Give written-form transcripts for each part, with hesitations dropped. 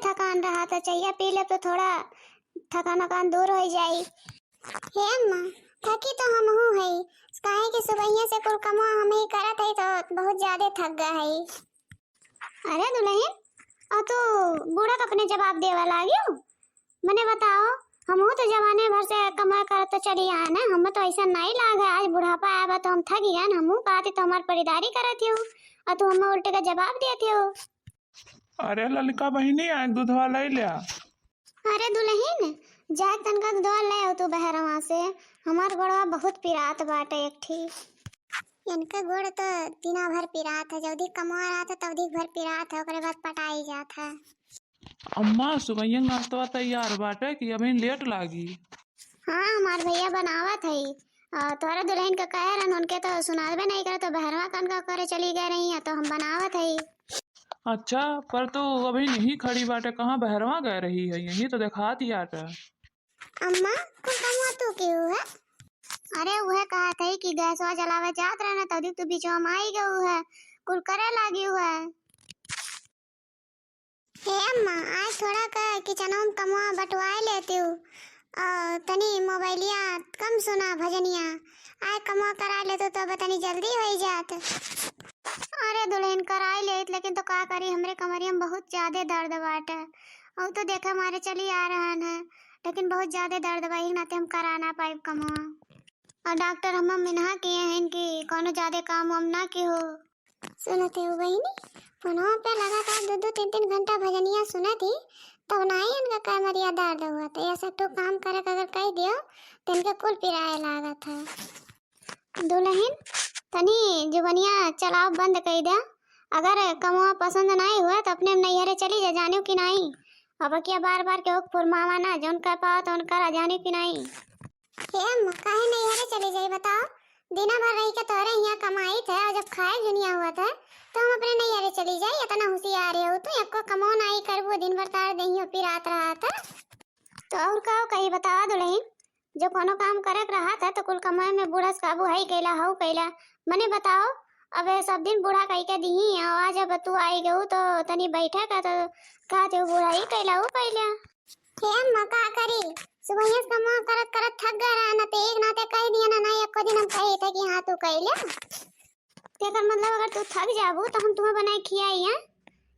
थकान रहा तो चाहिए पी ले तो थोड़ा थकान वकान दूर हो जाई। हे अम्मा थकी तो हम हूँ है काहे कि सुबह से कुल कमा हम ही करत है तो बहुत ज्यादा थक गए है। अरे दुल्हन और तू बूढ़ा का अपने जवाब देवा लागियो मने बताओ हम तो जवाने भर से कमा कर तो चली आए ना हम तो ऐसा नहीं लागे आज बुढ़ापा आया तो हम थक गए हम कहते तो हमारी परिदारी करत हो और तू हमें उल्टे का जवाब देती हो। अरे ललिका बहिनी आग दूधवा ले लिया। अरे दुल्हन जाग तनका दूधवा ले आओ तू बहरवा से हमार गोड़वा बहुत पिरात बाटे एक ठी। इनका गोड़ तो दिना भर पिरात है जल्दी कमा रहा था तवधी भर पिरात है ओकरे बाद पटाई जात है। अम्मा सुबह नाश्ता तैयार बाटे कि अभी लेट लागी। हाँ हमार भैया बनावत है तोहरा दुल्हन का कह रन उनके तो सुनावे नहीं करे तो बहरवा कन का करे चली गए रही है तो हम बनावत है। अच्छा पर तो अभी नहीं खड़ी बाटे कहाँ बहरवा गए रही है यही तो दिखा दिया था। अम्मा कुल कमा तू क्यों है? अरे वह कहा था कि गैसवा जलावे जात रहे ना तभी तू बीचवा में आई गऊ है कुल करे लागी हुआ है। हे अम्मा आज थोड़ा का किचनों में कमवा बटवाए लेती हूँ तनी मोबाइलिया कम सुना भजनिया आज कमवा करा लेते तो बतानी जल्दी हो जात। अरे दुल्हन कराई ले लेकिन तो का करी हमरे कमरिया में बहुत ज्यादा दर्द बाटे और तो देखा हमारे चली आ रहा है लेकिन बहुत ज्यादा दर्द वही नाते हम करा ना पाए कमवा और डॉक्टर हम मिन्हा किए हैं कि कोनो ज्यादा काम हम ना की हो। सुनते हो बहनी फोनवा पे लगातार 2-3 घंटा भजनिया सुना थी तब नहीं इनका कमरिया दर्द हुआ था ऐसा तो काम करे अगर कह दियो तो इनका कुल पिराए लागा था। दुल्हन तनी जुबनिया चलाओ बंद कर दिया अगर कमवा पसंद नहीं हुआ तो अपने नैहरे चली जा जाने की नहीं अब क्या बार बार के फुरमावा ना जो कर पाओ तो उनका जाने की नहीं। हे अम्मा काहे नैहरे चली जाई बताओ दिना भर रही के तोरे यहाँ कमाई थे और जब खाए दुनिया हुआ था तो हम अपने नैहरे चली जाए इतना होशियार हो तो एको कमो नहीं करबो दिन भर तार दही पिरात रहा था तो और का कही बताओ दुल्हन जो कोनो काम करक रहा था तो कुल कमाए में बूढ़ा काबू है कैला हऊ कैला मने बताओ अब सब दिन बूढ़ा कही के दी आज अब तू आई गऊ तो तनी बैठा का तो कहते बूढ़ा ही कैला हऊ कैला। हे अम्मा का करी सुबह से कमा करत करत थक गए रहा ना तो एक नाते कह दिया ना नहीं एको दिन हम कहे थे कि हाँ तू कह ले तेकर मतलब अगर तू थक जाबू तो हम तुम्हें बनाए खियाई हैं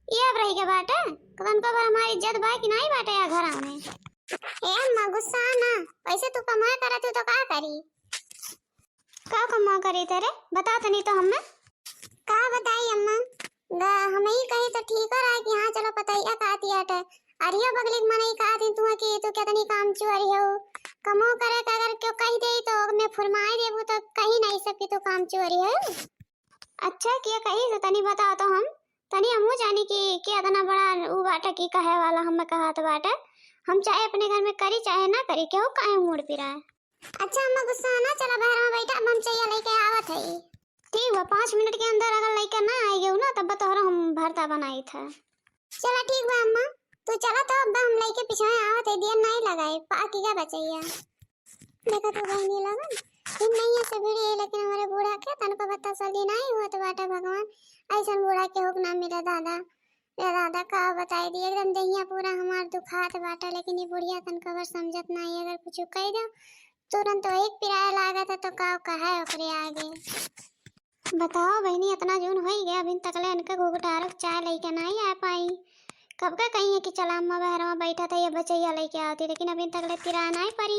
ये अब रही के बाटे कदम को हमारी इज्जत बा कि नहीं बाटे या घर में। ए अम्मा गुस्सा ना वैसे तू कमा करत तो का करी का कमा करी तेरे बता तनी तो हमें का बताई अम्मा हमें ही कही तो ठीक हो रहा है कि हाँ चलो पतैया काती आटे अरियो बगलिक मन ही कहा थी तुम कि तू कितनी काम चुरी हो कमो करे का अगर क्यों कह दे तो मैं फरमाए देबू तो कहीं नहीं सब कि तू काम चुरी हो। अच्छा किया कही तो तनी बताओ तो हम तनी हमहू जानी कि क्या इतना बड़ा उ बाटा की कहे वाला हम कहा तो बाटा हम चाहे अपने घर में करी चाहे ना करी क्यों काहे मुड़ पिरा है। अच्छा अम्मा गुस्सा ना चला बाहर में बैठा हम चाहिए लेके आवत है ठीक बा 5 मिनट के अंदर अगर लेके ना आई गऊ ना तब तोहरा हम भरता बनाई था। चला ठीक बा अम्मा तो चला तो अब हम लेके पीछे आवत है देर नहीं लगाए पाकी का बचैया देखा तो भाई नहीं लगन दिन नहीं है से भिड़ी लेकिन हमारे बूढ़ा के तन को बता जल्दी नहीं हुआ तो बाटा भगवान ऐसा बूढ़ा के हुक ना मिला दादा ये दादा का बताई दी एकदम दहिया पूरा हमार दुखात बाटा लेकिन ये बुढ़िया तन को समझत नहीं अगर कुछ कह दो तुरंत तो एक पिराया लागा था तो का कहा है ओकरे आगे बताओ बहनी इतना जून हो ही गया अभी तक ले इनका घुघटारक चाय लेके नहीं आ पाई कब का कही है कि चला अम्मा बहरवा बैठा था ये बचैया लेके आती लेकिन अभी तक ले तिरा नहीं पड़ी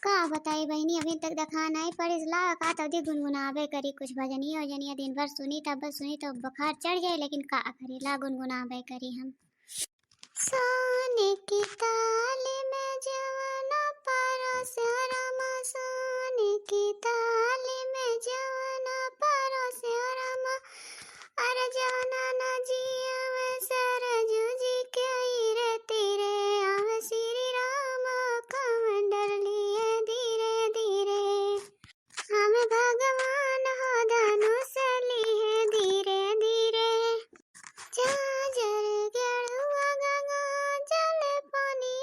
का बताई बहनी अभी तक देखा नहीं पड़ी ला का तभी गुनगुनाबे करी कुछ भजनिया वजनिया दिन भर सुनी तब सुनी तो बुखार चढ़ जाए लेकिन का करी ला गुनगुनाबे करी हम सोने की ताली में जवाना परोस रमा सोने की ताली में जवाना परोस रमा अरे जाना ना जिया मैं सरजू जी के रे तेरे आव श्री राम कमंडल लिए धीरे धीरे हम भगवान हो धनुष लिए धीरे धीरे चाजर गेरुआ गंगा जल पानी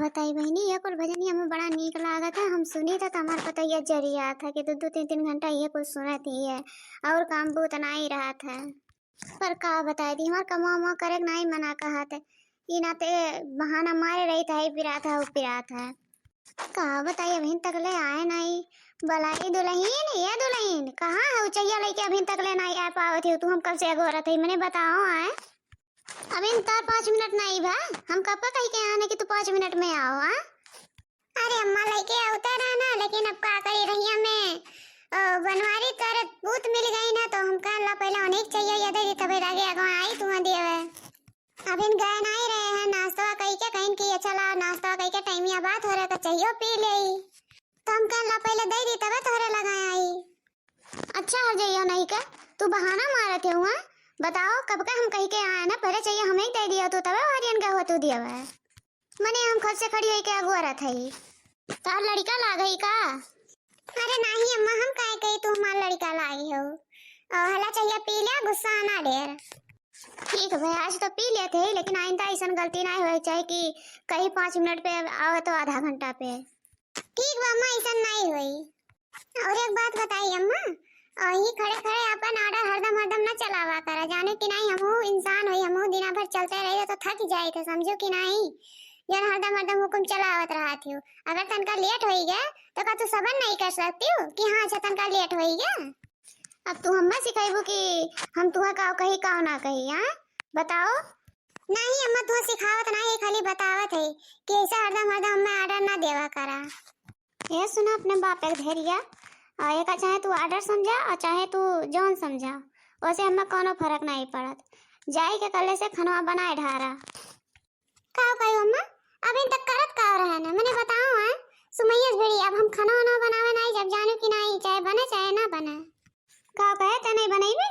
बताई बहनी, ये कुल भजनिया में बड़ा नीक लागत है। हम सुनी था तो हमार पता ये जरिया था कि 2-2 3-3 घंटा ये कुछ सुनत ही है और काम भी उतना ही रहा था। पर का बताई दी, हमार कमा करे नहीं मना कहा थे, ये नाते बहाना मारे रही था, ही पिरा था वो पिरा था। का बताइए अभी तक ले आए नहीं। बलाई दुल्हन, ये दुल्हन कहाँ है? उचैया लेके अभी तक ले नहीं आ पावे थे। तू हम कब से अगोरा थी, मैंने बताओ आए अभी तार 5 मिनट नहीं भा। हम कब का कही के आने कि तू 5 मिनट में आओ। हाँ अरे अम्मा लेके आवता रहना, लेकिन अब का करी रही हमें बनवारी तर भूत मिल गई ना, तो हम कहला पहले अनेक चाहिए ये दे दी तबे लागे अगवा आई तू देवे। अब इन गए नहीं रहे हैं, नाश्ता कही के कहीं की चला नाश्ता कही के टाइम या बात हो रहा तो चाहिए पी ले, तो हम कहला पहले दे दी तबे तोरे लगाए आई। अच्छा हर जाइयो नहीं के तू बहाना मारे थे हुआ। बताओ कब का हम कही के आए ना, पहले चाहिए हमें दे दिया तो तबे हरियन का हो तू दिया है। मने हम खुद से खड़ी हुई के अगुआ था ही तार लड़का ला गई का? अरे नहीं अम्मा, हम काहे कही तू हमारा लड़का लाई हो। हला चाहिए पी लिया, गुस्सा आना ढेर। ठीक है भाई आज तो पी लेते हैं, लेकिन आइंदा ऐसा गलती ना हो चाहे कि कहीं 5 मिनट पे आवे तो आधा घंटा पे। ठीक बा अम्मा, ऐसा नहीं हुई। और एक बात बताइए अम्मा, ही खड़े खड़े अपन ऑर्डर हरदम न चलावा करा, जाने कि नहीं हमहू इंसान होई, हमहू दिन भर चलते रहे तो थक जाए थे, समझो कि नहीं। यार हरदम हुकुम चलावत रहा थी। अगर तनका लेट हो गया तो का तू सबन नहीं कर सकती हो कि हाँ अच्छा तनका लेट हो गया। अब तू हम्मा सिखाइबू कि हम तुहा का कही का ना कही। हाँ बताओ। नहीं अम्मा तू सिखावत नहीं, खाली बतावत है कि ऐसा हरदम मैं ऑर्डर ना देवा करा। ये सुना अपने बाप एक धैर्य, एक चाहे तू ऑर्डर समझा और चाहे तू जौन समझा, वैसे हमें कोनो फर्क नहीं पड़त। जाई के कले से खनवा बनाए ढारा का कही अम्मा, अभी तक करत का रहा है ना, मैंने बताओ है सुमैया बेड़ी। अब हम खाना ना बनावे नहीं जब जानो कि नहीं, चाहे बने चाहे ना बने। का कहे ते नहीं बनाईबे?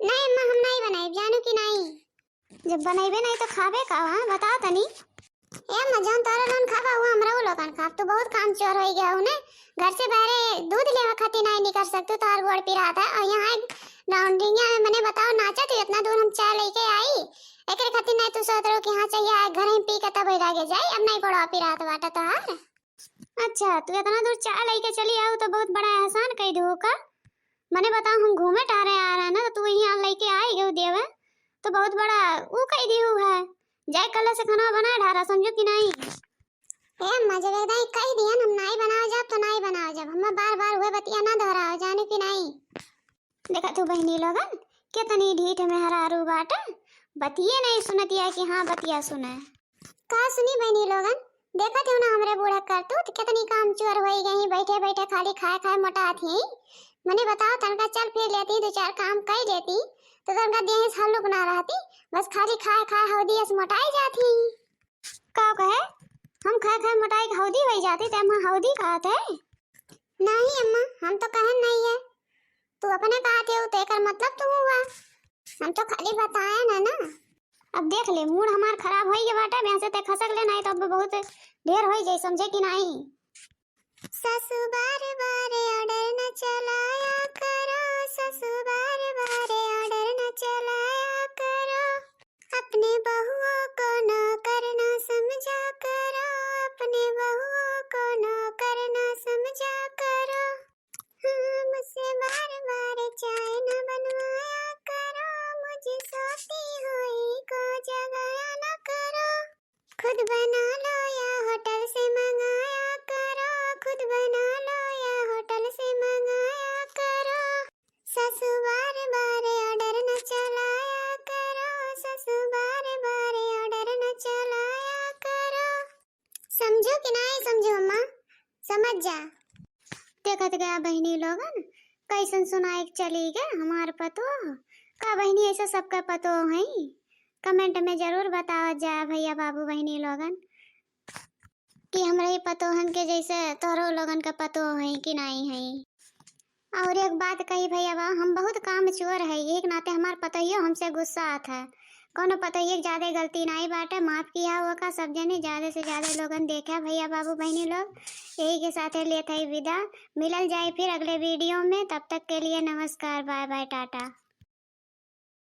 नहीं अम्मा हम नहीं बनाई, जानो कि नहीं। जब बनाईबे नहीं तो खाबे का? हां बताओ तनी। ए अम्मा जान तारा लोन खाबा हुआ हमरा वो लोगन खा, तो बहुत काम चोर हो गया हूं ने। घर से बाहर दूध लेवा खाती नहीं निकल सकते, तार गोड़ पिरा था और यहां राउंडिंग में मैंने बताओ नाचा तो इतना दूर हम चाय लेके आई। एकरे खातिर नहीं तू सोच रहो कि हां चाहिए घर में पी के तब लागे जाए, अब नहीं पड़ो पी रात बाटा तो हां। अच्छा तू इतना दूर चाय लेके चली आओ तो बहुत बड़ा एहसान कह दो का। मैंने बताओ हम घूमे टारे आ रहे ना, तो तू यहां लेके आई गयो देवे तो बहुत बड़ा वो कह दियो है। जाए कल से खाना बना ढारा, समझो कि नहीं। ए मजे वेदा कह दिया हम नहीं बनाओ जब तो नहीं बनाओ जब, हम बार-बार हुए बतिया ना दोहराओ, जाने कि नहीं। देखा तू बहनी लोगन कितनी ढीठ में हरारू बाटा, बतिये नहीं सुनतिया कि हाँ बतिया सुने। का सुनी बहनी लोगन, देखा थे ना हमरे बूढ़ा करतू तो कितनी काम चोर हो गई, बैठे बैठे खाली खाए खाए मोटा थी। मैंने बताओ तनका चल फिर लेती, 2-4 काम कर लेती तो तनका देह हल्लुक ना रहती, बस खाली खाए खाए हौदी से मोटाई जाती। का कहे हम खाए खाए मोटाई हौदी हो जाती तो हम हौदी कहते हैं? नहीं अम्मा हम तो कहन नहीं है, तू अपने कहते हो तो एकर मतलब तुम हुआ, हम तो खाली बताया ना। अब देख ले मूड हमार खराब हो गया बाटा, भैंसे ते खसक ले नहीं तो अब बहुत ढेर हो जाए, समझे कि नहीं। ससु बार बार ऑर्डर न चलाया करो, ससु बार बार ऑर्डर न चलाया करो, अपने बहुओं को नौकर न समझा करो, अपने बहुओं को नौकर न समझा करो, मुझसे बार बार चाय न बनवाया करो, मुझे सोती हुई को जगाया न करो, खुद बना लो या होटल से मंगाया करो, खुद बना लो या होटल से मंगाया करो, ससु बार बार ऑर्डर न चलाया करो, ससु बार बार ऑर्डर न चलाया करो। समझो कि नहीं समझो अम्मा, समझ जा। देखत गया बहनी लोगन कैसन सुनाए चली गए हमार पतो का। बहनी ऐसा सबका पतो है, कमेंट में जरूर बताओ जा भैया बाबू बहनी लोगन कि हमरे पतो हन के जैसे तोरो लोगन का पतो है कि नहीं है। और एक बात कही भैया बाबू, हम बहुत काम चोर है, एक नाते हमार पतोहियो हमसे गुस्सा आता है, कोनो पतोहियो ज्यादा गलती नहीं बाटे, माफ किया हुआ का सब जने ज्यादा से ज्यादा लोगन देखा भैया बाबू बहनी लोग। यही के साथ लेते ही विदा, मिलल जाए फिर अगले वीडियो में, तब तक के लिए नमस्कार, बाय बाय टाटा।